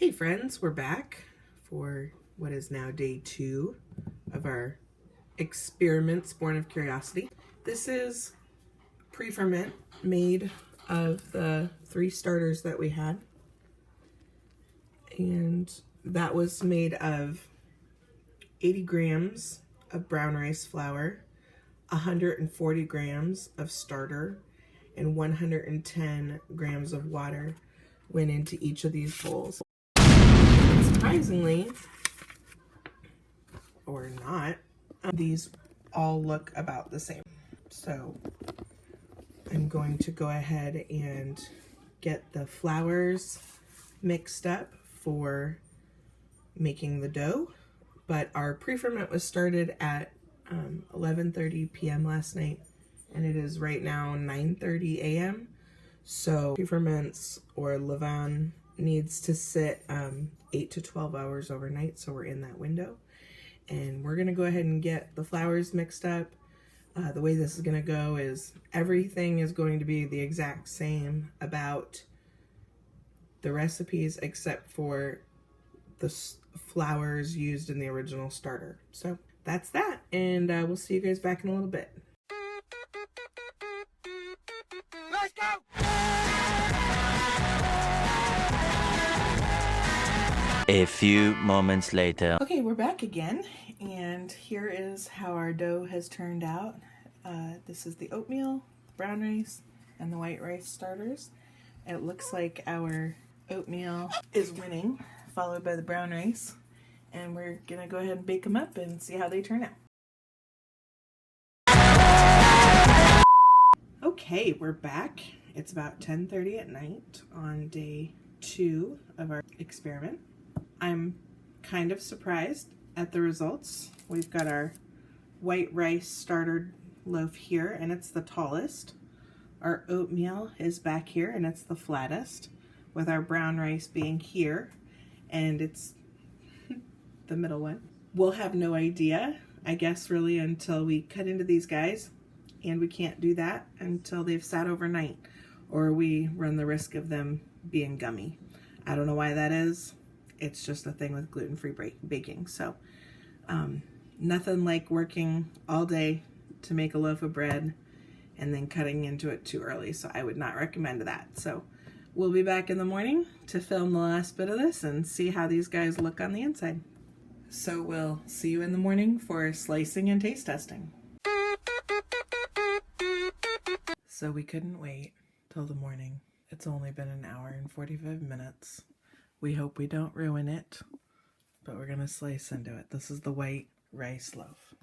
Hey friends, we're back for what is now day 2 of our experiments born of curiosity. This is pre-ferment made of the 3 starters that we had. And that was made of 80 grams of brown rice flour, 140 grams of starter, and 110 grams of water went into each of these bowls. Surprisingly, or not, these all look about the same. So I'm going to go ahead and get the flours mixed up for making the dough. But our pre-ferment was started at 11:30 p.m. last night, and it is right now 9:30 a.m. So pre-ferments or levain needs to sit 8 to 12 hours overnight, so we're in that window. And we're gonna go ahead and get the flours mixed up. The way this is gonna go is everything is going to be the exact same about the recipes except for the flours used in the original starter. So that's that, and we'll see you guys back in a little bit. Let's go! A few moments later. Okay, we're back again, and here is how our dough has turned out. This is the oatmeal, brown rice, and the white rice starters. It looks like our oatmeal is winning, followed by the brown rice, and we're gonna go ahead and bake them up and see how they turn out. Okay, we're back. It's about 10:30 at night on day 2 of our experiment. I'm kind of surprised at the results. We've got our white rice starter loaf here, and it's the tallest. Our oatmeal is back here, and it's the flattest, with our brown rice being here, and it's the middle one. We'll have no idea, I guess, really, until we cut into these guys, and we can't do that until they've sat overnight, or we run the risk of them being gummy. I don't know why that is. It's just a thing with gluten-free baking. So nothing like working all day to make a loaf of bread and then cutting into it too early. So I would not recommend that. So we'll be back in the morning to film the last bit of this and see how these guys look on the inside. So we'll see you in the morning for slicing and taste testing. So we couldn't wait till the morning. It's only been an hour and 45 minutes. We hope we don't ruin it, but we're gonna slice into it. This is the white rice loaf.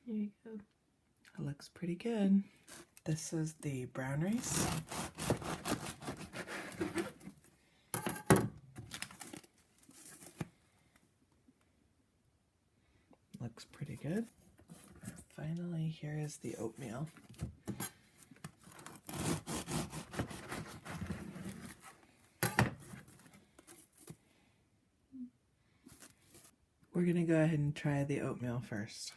There you go. It looks pretty good. This is the brown rice. Looks pretty good. Finally, here is the oatmeal. We're gonna go ahead and try the oatmeal first.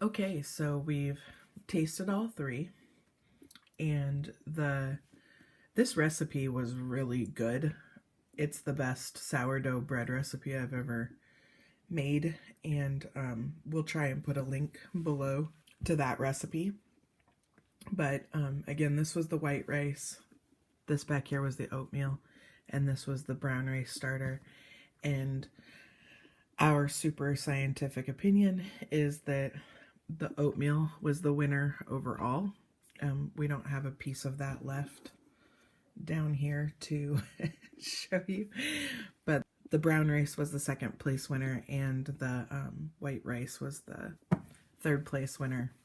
Okay, so we've tasted all 3, and this recipe was really good. It's the best sourdough bread recipe I've ever made, and we'll try and put a link below to that recipe. But again, this was the white rice, this back here was the oatmeal, and this was the brown rice starter. And our super scientific opinion is that the oatmeal was the winner overall. We don't have a piece of that left down here to show you, but the brown rice was the 2nd place winner, and the white rice was the 3rd place winner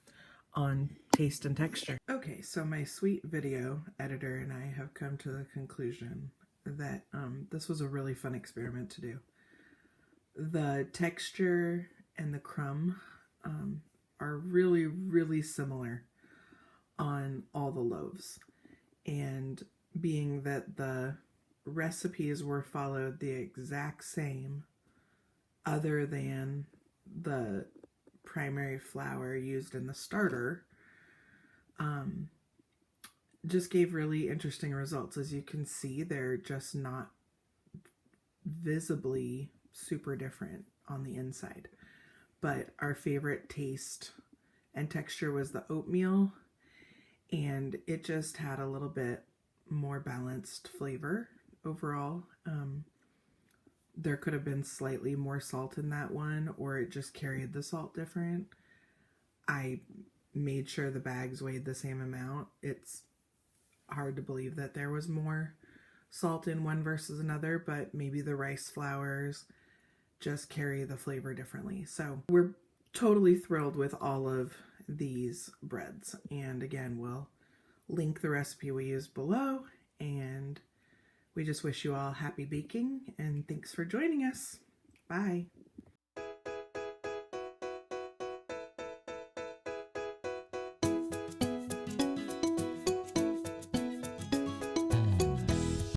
on taste and texture. Okay. Okay, so my sweet video editor and I have come to the conclusion that this was a really fun experiment to do. The texture and the crumb are really, really similar on all the loaves. And being that the recipes were followed the exact same, other than the primary flour used in the starter, just gave really interesting results. As you can see, they're just not visibly super different on the inside. But our favorite taste and texture was the oatmeal, and it just had a little bit more balanced flavor overall. There could have been slightly more salt in that one, or it just carried the salt different. I made sure the bags weighed the same amount. It's hard to believe that there was more salt in one versus another, but maybe the rice flours just carry the flavor differently. So we're totally thrilled with all of these breads. And again, we'll link the recipe we used below, and we just wish you all happy baking, and thanks for joining us. Bye.